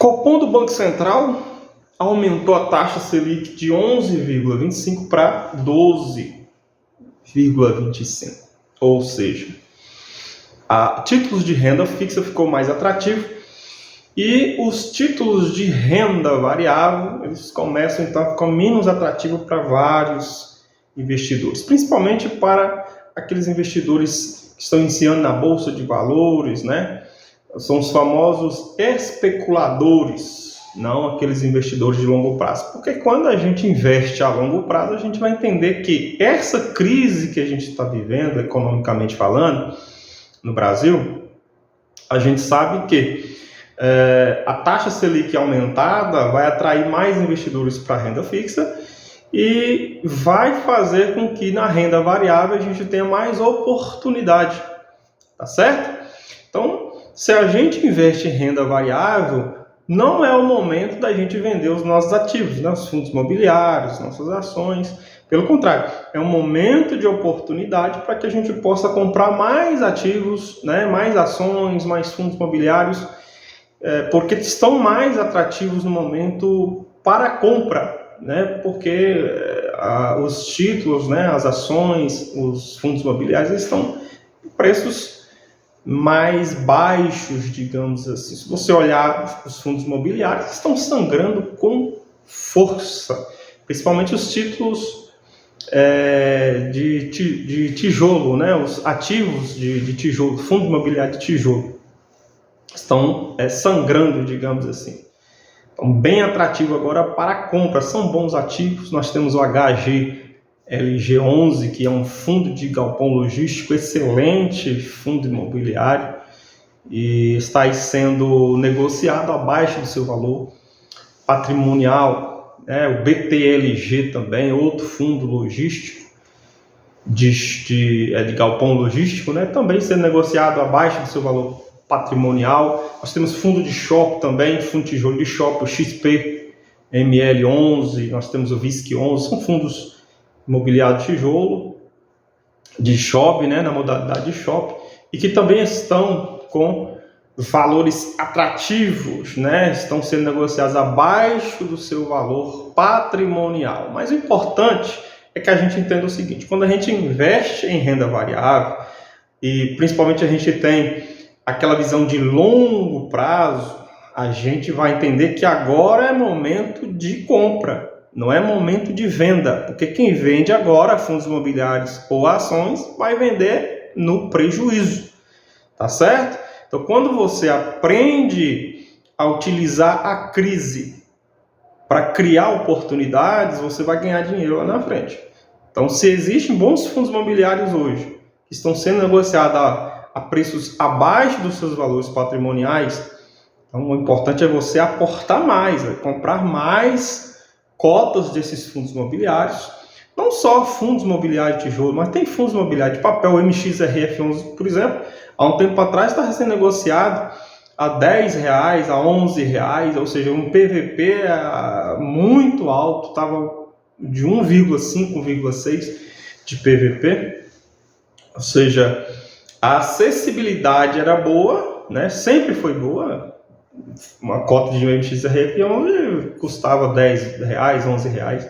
Copom do Banco Central aumentou a taxa Selic de 11,25 para 12,25. Ou seja, títulos de renda fixa ficou mais atrativo e os títulos de renda variável eles começam então a ficar menos atrativos para vários investidores, principalmente para aqueles investidores que estão iniciando na bolsa de valores, né? São os famosos especuladores, não aqueles investidores de longo prazo. Porque quando a gente investe a longo prazo, a gente vai entender que essa crise que a gente está vivendo, economicamente falando, no Brasil, a gente sabe que a taxa Selic aumentada vai atrair mais investidores para a renda fixa e vai fazer com que na renda variável a gente tenha mais oportunidade, tá certo? Então, se a gente investe em renda variável, não é o momento da gente vender os nossos ativos, né? Os fundos imobiliários, nossas ações. Pelo contrário, é um momento de oportunidade para que a gente possa comprar mais ativos, né? Mais ações, mais fundos imobiliários, porque estão mais atrativos no momento para a compra, né? Porque os títulos, né? As ações, os fundos imobiliários estão em preços mais baixos, digamos assim. Se você olhar os fundos imobiliários, estão sangrando com força, principalmente os títulos de tijolo, né? Os ativos de tijolo, fundo imobiliário de tijolo, estão sangrando, digamos assim. Então, bem atrativo agora para a compra, são bons ativos. Nós temos o HGLG11, que é um fundo de galpão logístico, excelente fundo imobiliário, e está aí sendo negociado abaixo do seu valor patrimonial, né? O BTLG também, outro fundo logístico, de galpão logístico, né? Também sendo negociado abaixo do seu valor patrimonial. Nós temos fundo de shopping também, fundo de tijolo de shopping, o XPML11, nós temos o VISC11, são fundos imobiliário de tijolo, de shopping, né, na modalidade de shopping, e que também estão com valores atrativos, né, estão sendo negociados abaixo do seu valor patrimonial. Mas o importante é que a gente entenda o seguinte: quando a gente investe em renda variável, e principalmente a gente tem aquela visão de longo prazo, a gente vai entender que agora é momento de compra, não é momento de venda, porque quem vende agora, fundos imobiliários ou ações, vai vender no prejuízo, tá certo? Então, quando você aprende a utilizar a crise para criar oportunidades, você vai ganhar dinheiro lá na frente. Então, se existem bons fundos imobiliários hoje, que estão sendo negociados a preços abaixo dos seus valores patrimoniais, então o importante é você aportar mais, comprar mais cotas desses fundos imobiliários, não só fundos imobiliários de tijolo, mas tem fundos imobiliários de papel. O MXRF11, por exemplo, há um tempo atrás estava sendo negociado a R$10, a R$11, ou seja, um PVP muito alto, estava de 1,5, 1,6 de PVP, ou seja, a acessibilidade era boa, né? Sempre foi boa. Uma cota de MXRF11 custava R$10, R$11,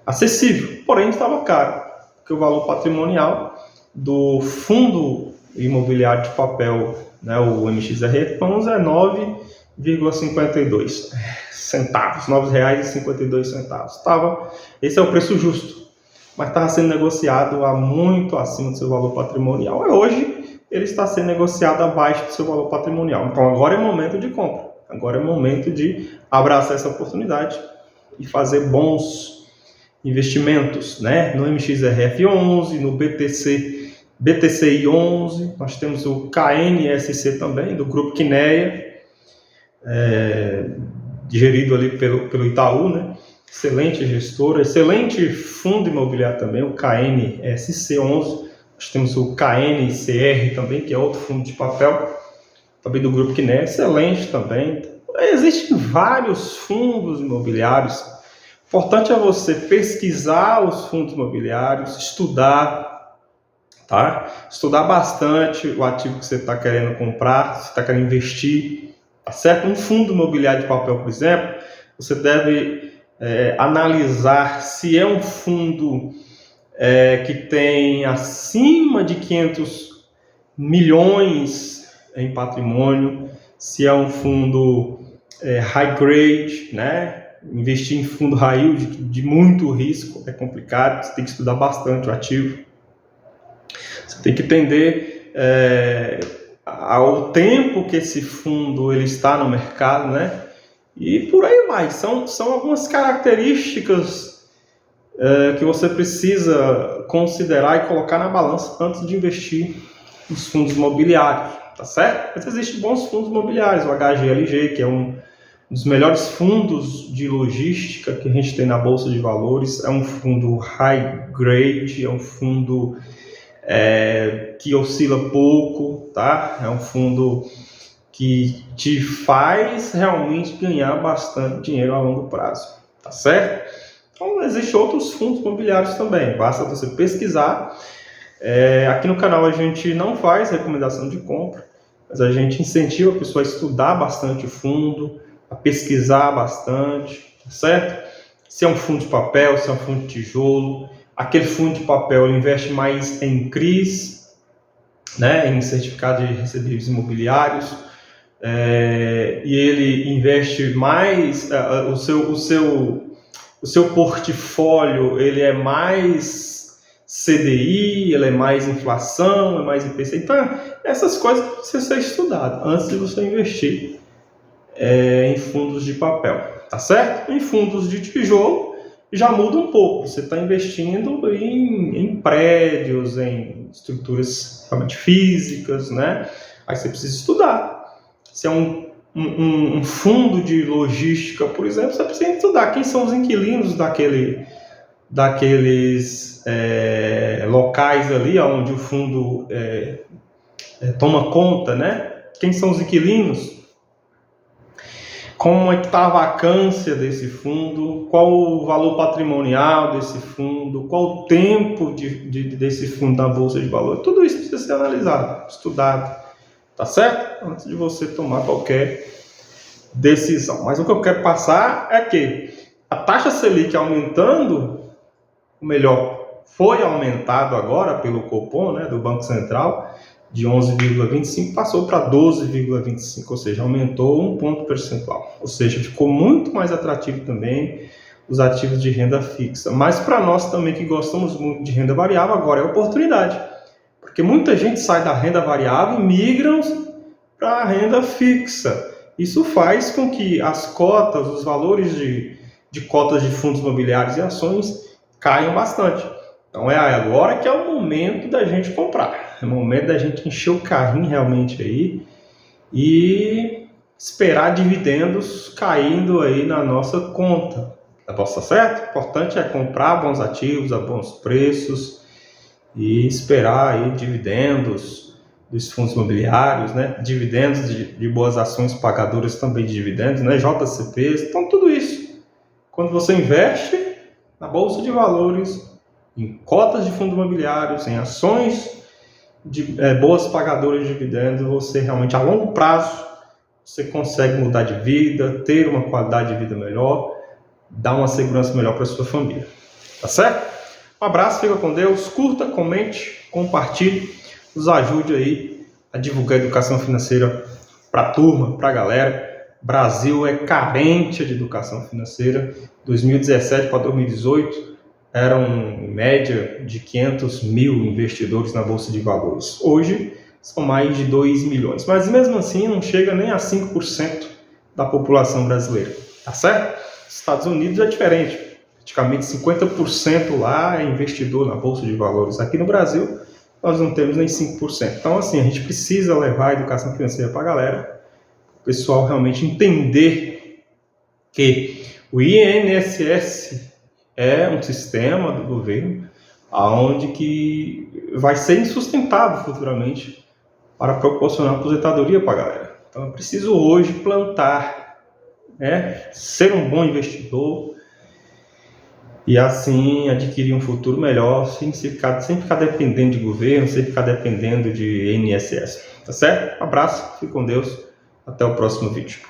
acessível, porém estava caro, porque o valor patrimonial do fundo imobiliário de papel, né, o MXRF11, é 9,52 centavos, R$9,52. Esse é o preço justo, mas estava sendo negociado a muito acima do seu valor patrimonial. E hoje ele está sendo negociado abaixo do seu valor patrimonial. Então agora é momento de compra, agora é momento de abraçar essa oportunidade e fazer bons investimentos, né? No MXRF11, no BTCI11, nós temos o KNSC também, do grupo Quineia, gerido ali pelo Itaú, né? Excelente gestora, excelente fundo imobiliário também, o KNSC11. Nós temos o KNCR também, que é outro fundo de papel, também do grupo Quineia, excelente também. Existem vários fundos imobiliários. O importante é você pesquisar os fundos imobiliários, estudar, tá? Estudar bastante o ativo que você está querendo comprar, se está querendo investir, tá certo? Um fundo imobiliário de papel, por exemplo, você deve analisar se é um fundo que tem acima de 500 milhões em patrimônio, se é um fundo high grade, né? Investir em fundo high yield de muito risco é complicado, você tem que estudar bastante o ativo. Você tem que entender ao tempo que esse fundo ele está no mercado, né? E por aí vai. São algumas características que você precisa considerar e colocar na balança antes de investir nos fundos imobiliários, tá certo? Mas existem bons fundos imobiliários, o HGLG, que é um dos melhores fundos de logística que a gente tem na Bolsa de Valores, é um fundo high grade, é um fundo que oscila pouco, tá? É um fundo que te faz realmente ganhar bastante dinheiro a longo prazo, tá certo? Então, existem outros fundos imobiliários também, basta você pesquisar. Aqui no canal a gente não faz recomendação de compra, mas a gente incentiva a pessoa a estudar bastante o fundo, a pesquisar bastante, tá certo? Se é um fundo de papel, se é um fundo de tijolo. Aquele fundo de papel ele investe mais em CRIs, né, em certificados de recebíveis imobiliários, e ele investe mais, o seu portfólio ele é mais CDI, ele é mais inflação, é mais IPC. Então, essas coisas precisam ser estudadas antes de você investir em fundos de papel, tá certo? Em fundos de tijolo já muda um pouco. Você está investindo em prédios, em estruturas realmente físicas, né? Aí você precisa estudar. Se é um fundo de logística, por exemplo, você precisa estudar quem são os inquilinos daqueles locais ali onde o fundo toma conta, né? Quem são os inquilinos? Como é que está a vacância desse fundo? Qual o valor patrimonial desse fundo? Qual o tempo desse fundo na Bolsa de Valores? Tudo isso precisa ser analisado, estudado, tá certo? Antes de você tomar qualquer decisão. Mas o que eu quero passar é que a taxa Selic aumentando, ou melhor, foi aumentado agora pelo Copom, né, do Banco Central, de 11,25 passou para 12,25, ou seja, aumentou 1 ponto percentual. Ou seja, ficou muito mais atrativo também os ativos de renda fixa. Mas para nós também que gostamos muito de renda variável, agora é oportunidade. Porque muita gente sai da renda variável e migram para a renda fixa. Isso faz com que as cotas, os valores de cotas de fundos imobiliários e ações caiam bastante. Então é agora que é o momento da gente comprar. É o momento da gente encher o carrinho realmente aí e esperar dividendos caindo aí na nossa conta. Tá certo? O importante é comprar bons ativos a bons preços e esperar aí dividendos dos fundos imobiliários, né? Dividendos de boas ações pagadoras também de dividendos, né? JCPs, então tudo isso. Quando você investe na Bolsa de Valores, em cotas de fundos imobiliários, em ações de boas pagadoras de dividendos, você realmente a longo prazo você consegue mudar de vida, ter uma qualidade de vida melhor, dar uma segurança melhor para a sua família, tá certo? Um abraço, fica com Deus, curta, comente, compartilhe, nos ajude aí a divulgar a educação financeira para a turma, para a galera. Brasil é carente de educação financeira. 2017 para 2018 eram em média de 500 mil investidores na Bolsa de Valores. Hoje são mais de 2 milhões, mas mesmo assim não chega nem a 5% da população brasileira, tá certo? Estados Unidos é diferente, praticamente 50% lá é investidor na Bolsa de Valores. Aqui no Brasil nós não temos nem 5%. Então assim, a gente precisa levar a educação financeira para a galera, o pessoal realmente entender que o INSS é um sistema do governo onde que vai ser insustentável futuramente para proporcionar aposentadoria para a galera. Então eu preciso hoje plantar, ser um bom investidor e assim adquirir um futuro melhor sem ficar dependendo de governo, sem ficar dependendo de INSS. Tá certo? Um abraço, fique com Deus. Até o próximo vídeo.